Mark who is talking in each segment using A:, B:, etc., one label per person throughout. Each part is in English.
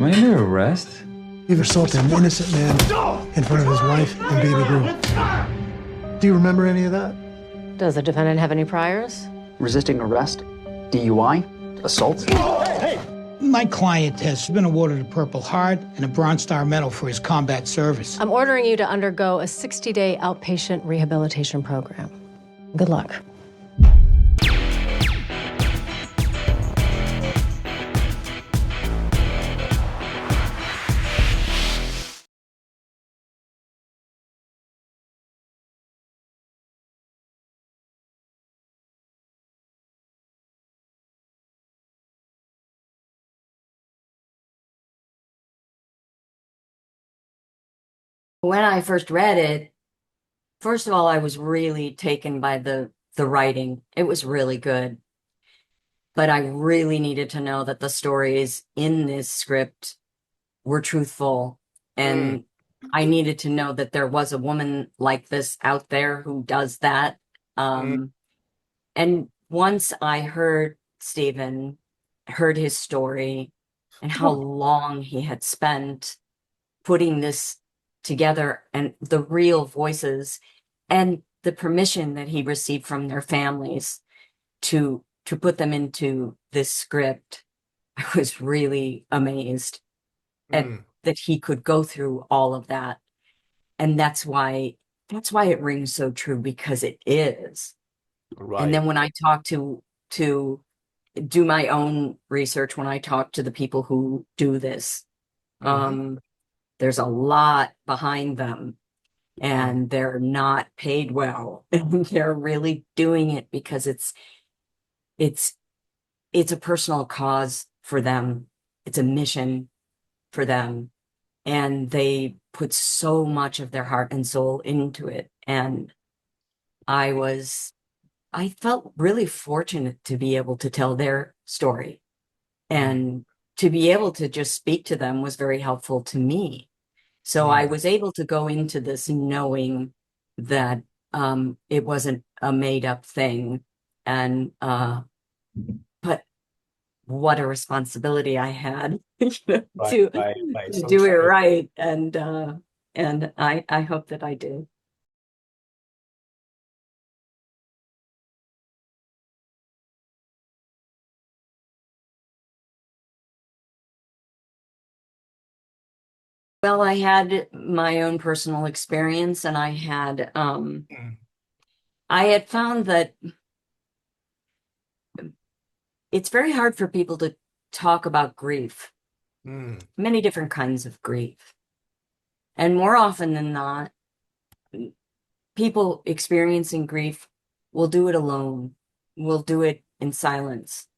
A: Am I under arrest?
B: You've assaulted an innocent man in front of his wife and baby girl. Do you remember any of that?
C: Does the defendant have any priors?
D: Resisting arrest, DUI, assault.
E: My client has been awarded a Purple Heart and a Bronze Star Medal for his combat service.
C: I'm ordering you to undergo a 60-day outpatient rehabilitation program. Good luck.
F: When I first read it, first of all, I was really taken by the writing. It was really good. But I really needed to know that the stories in this script were truthful. And I needed to know that there was a woman like this out there who does that. And once I heard Stephen, heard his story and how long he had spent putting this together and the real voices and the permission that he received from their families to put them into this script, I was really amazed at that he could go through all of that. And that's why it rings so true, because it is. Right. And then when I talk to do my own research, when I talk to the people who do this, there's a lot behind them, and they're not paid well. And they're really doing it because it's a personal cause for them. It's a mission for them. And they put so much of their heart and soul into it. And I felt really fortunate to be able to tell their story, and to be able to just speak to them was very helpful to me. So I was able to go into this knowing that it wasn't a made up thing. And but what a responsibility I had to do it right. And I hope that I did. Well, I had my own personal experience, and I had found that it's very hard for people to talk about grief, many different kinds of grief. And more often than not, people experiencing grief will do it alone, will do it in silence.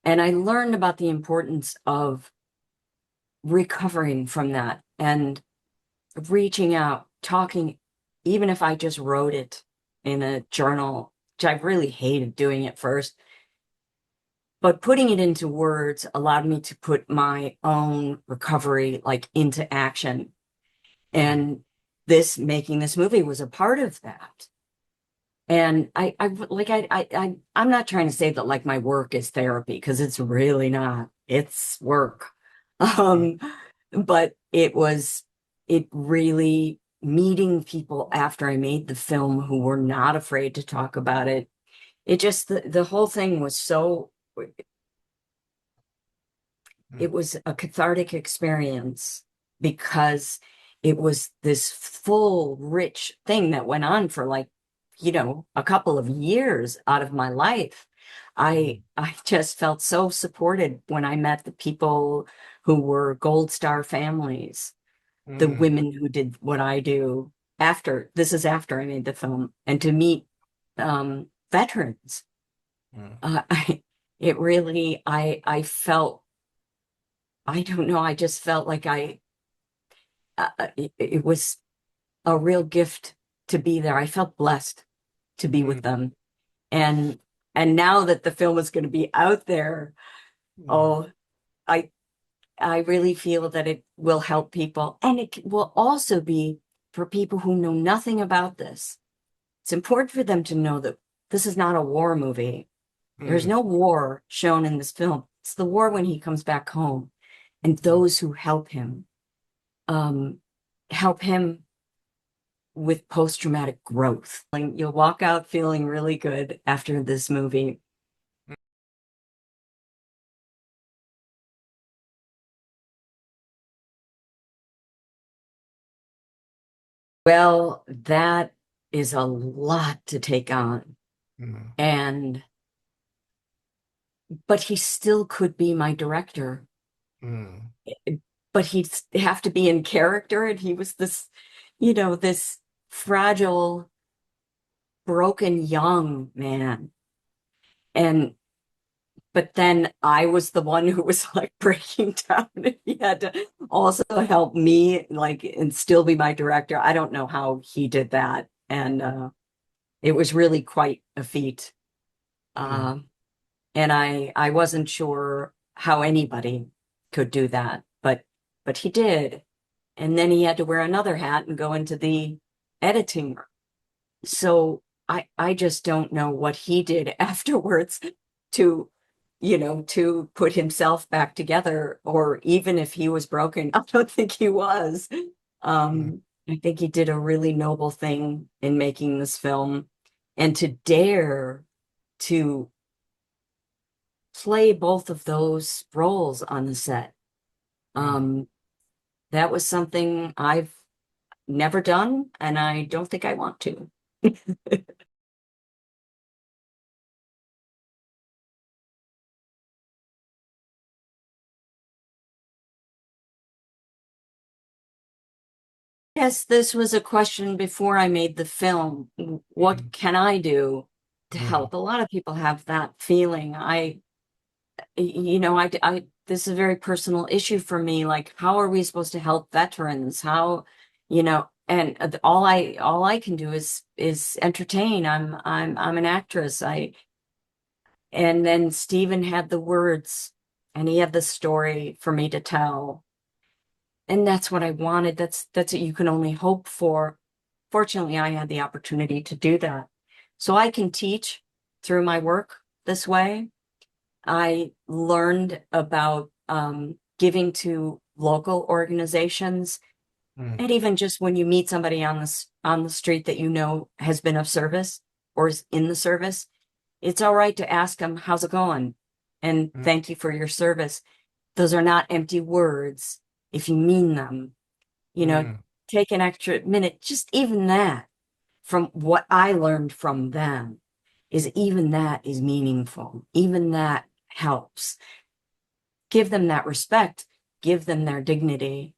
F: And I learned about the importance of recovering from that and reaching out, talking, even if I just wrote it in a journal, which I really hated doing at first. But putting it into words allowed me to put my own recovery into action. And making this movie was a part of that. And I'm not trying to say that my work is therapy, because it's really not. It's work. But it really meeting people after I made the film who were not afraid to talk about it. It just, the whole thing was so, it was a cathartic experience, because it was this full, rich thing that went on for a couple of years out of my life. I just felt so supported when I met the people who were Gold Star families, the women who did what I do this is after I made the film, and to meet veterans. It really, I felt, I don't know, I just felt like it was a real gift to be there. I felt blessed to be with them. And now that the film is going to be out there, I really feel that it will help people. And it will also be for people who know nothing about this. It's important for them to know that this is not a war movie. There's no war shown in this film. It's the war when he comes back home. and those who help him with post-traumatic growth. Like, you'll walk out feeling really good after this movie. Well, that is a lot to take on. And but he still could be my director. But he'd have to be in character, and he was this, this fragile, broken young man. But then I was the one who was like breaking down, and he had to also help me, like, and still be my director. I don't know how he did that. And it was really quite a feat. And I wasn't sure how anybody could do that, but he did. And then he had to wear another hat and go into the editing room. So I just don't know what he did afterwards to, to put himself back together, or even if he was broken. I don't think he was. I think he did a really noble thing in making this film, and to dare to play both of those roles on the set. That was something I've never done, and I don't think I want to. Yes, this was a question before I made the film. What can I do to help? A lot of people have that feeling. This is a very personal issue for me. Like, how are we supposed to help veterans? How, and all I can do is entertain. I'm an actress. And then Stephen had the words, and he had the story for me to tell. And that's what I wanted. That's what you can only hope for. Fortunately, I had the opportunity to do that. So I can teach through my work this way. I learned about giving to local organizations. And even just when you meet somebody on the street that has been of service or is in the service, it's all right to ask them, how's it going? And thank you for your service. Those are not empty words if you mean them. Take an extra minute. Just even that, from what I learned from them, even that is meaningful. Even that helps. Give them that respect. Give them their dignity.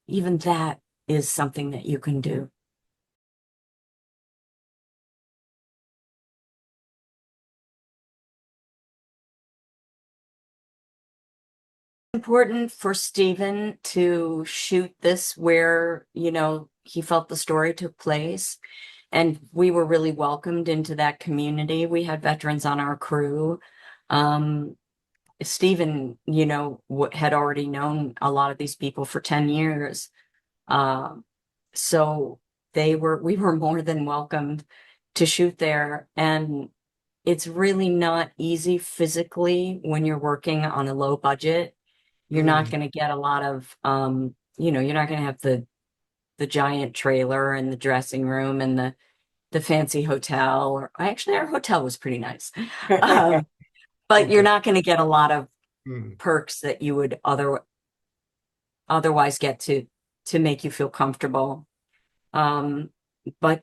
F: Even that is something that you can do. Important for Stephen to shoot this where, he felt the story took place. And we were really welcomed into that community. We had veterans on our crew. Stephen, had already known a lot of these people for 10 years. So we were more than welcomed to shoot there. And it's really not easy physically when you're working on a low budget. You're not going to get a lot of, you're not going to have the giant trailer and the dressing room and the fancy hotel. Or actually, our hotel was pretty nice. But you're not going to get a lot of perks that you would otherwise get to make you feel comfortable. But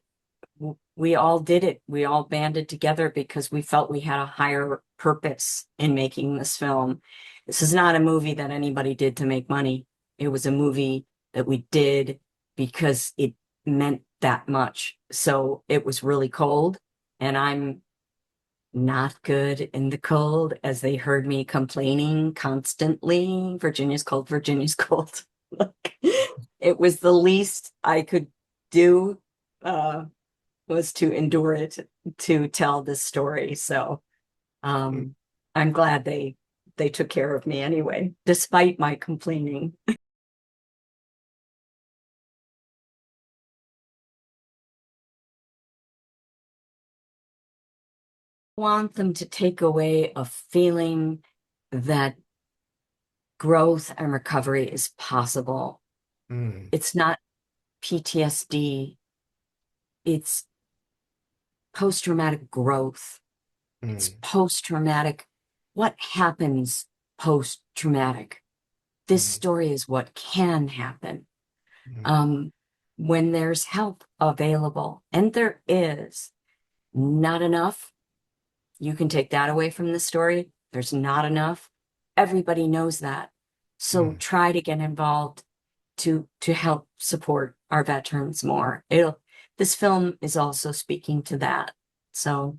F: we all did it. We all banded together because we felt we had a higher purpose in making this film. This is not a movie that anybody did to make money. It was a movie that we did because it meant that much. So it was really cold, and I'm not good in the cold, as they heard me complaining constantly. Virginia's cold, Virginia's cold. It was the least I could do, was to endure it, to tell this story. So I'm glad they took care of me anyway, despite my complaining. Want them to take away a feeling that growth and recovery is possible. It's not PTSD. It's post-traumatic growth. It's post-traumatic. What happens post-traumatic? This story is what can happen when there's help available. And there is. Not enough. You can take that away from the story. There's not enough. Everybody knows that. So try to get involved to help support our veterans more. This film is also speaking to that. So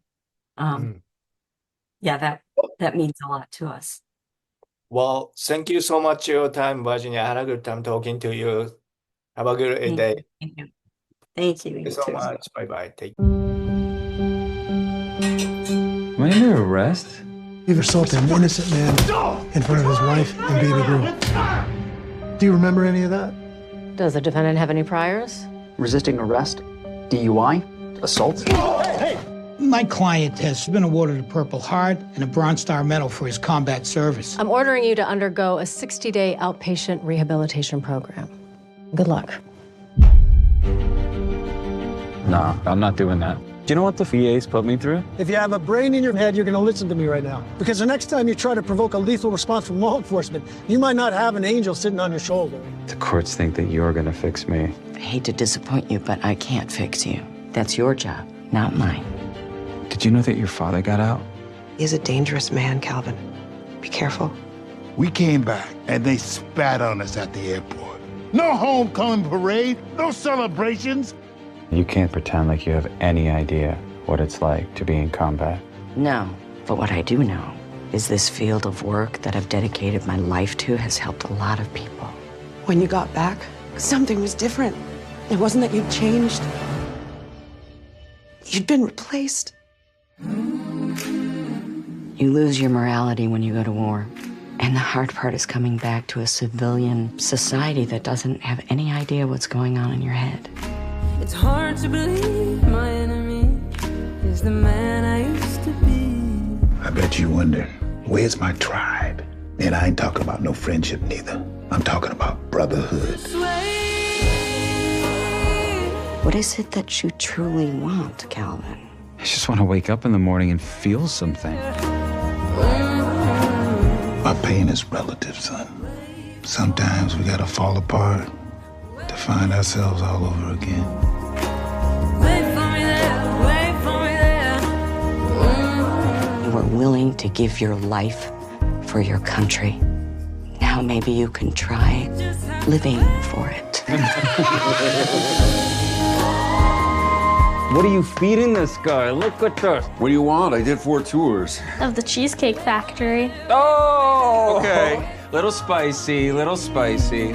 F: yeah, that means a lot to us.
A: Well, thank you so much for your time, Virginia. I had a good time talking to you. Have a good day.
F: Thank you. Thank you.
A: Thank you so much. Bye-bye. Take
G: Am I under arrest?
B: You've assaulted an innocent man in front of his wife and baby girl. Do you remember any of that?
C: Does the defendant have any priors?
D: Resisting arrest, DUI, assault.
E: My client has been awarded a Purple Heart and a Bronze Star Medal for his combat service.
C: I'm ordering you to undergo a 60-day outpatient rehabilitation program. Good luck.
G: Nah, I'm not doing that. Do you know what the VA's put me through?
B: If you have a brain in your head, you're going to listen to me right now. Because the next time you try to provoke a lethal response from law enforcement, you might not have an angel sitting on your shoulder.
G: The courts think that you're gonna fix me.
F: I hate to disappoint you, but I can't fix you. That's your job, not mine.
G: Did you know that your father got out?
H: He's a dangerous man, Calvin. Be careful.
I: We came back and they spat on us at the airport. No homecoming parade, no celebrations.
G: You can't pretend like you have any idea what it's like to be in combat.
F: No, but what I do know is this field of work that I've dedicated my life to has helped a lot of people.
H: When you got back, something was different. It wasn't that you'd changed. You'd been replaced.
F: You lose your morality when you go to war. And the hard part is coming back to a civilian society that doesn't have any idea what's going on in your head.
J: It's hard to believe my enemy is the man I used to be.
I: I bet you wonder, where's my tribe? And I ain't talking about no friendship neither. I'm talking about brotherhood.
F: What is it that you truly want, Calvin?
G: I just want to wake up in the morning and feel something.
I: My pain is relative, son. Sometimes we gotta fall apart to find ourselves all over again.
J: Wait for me there, wait for me there.
F: You were willing to give your life for your country. Now maybe you can try living for it.
G: What are you feeding this guy? Look at this.
K: What do you want? I did 4 tours.
L: Of the Cheesecake Factory.
G: Oh! Okay. Little spicy, little spicy.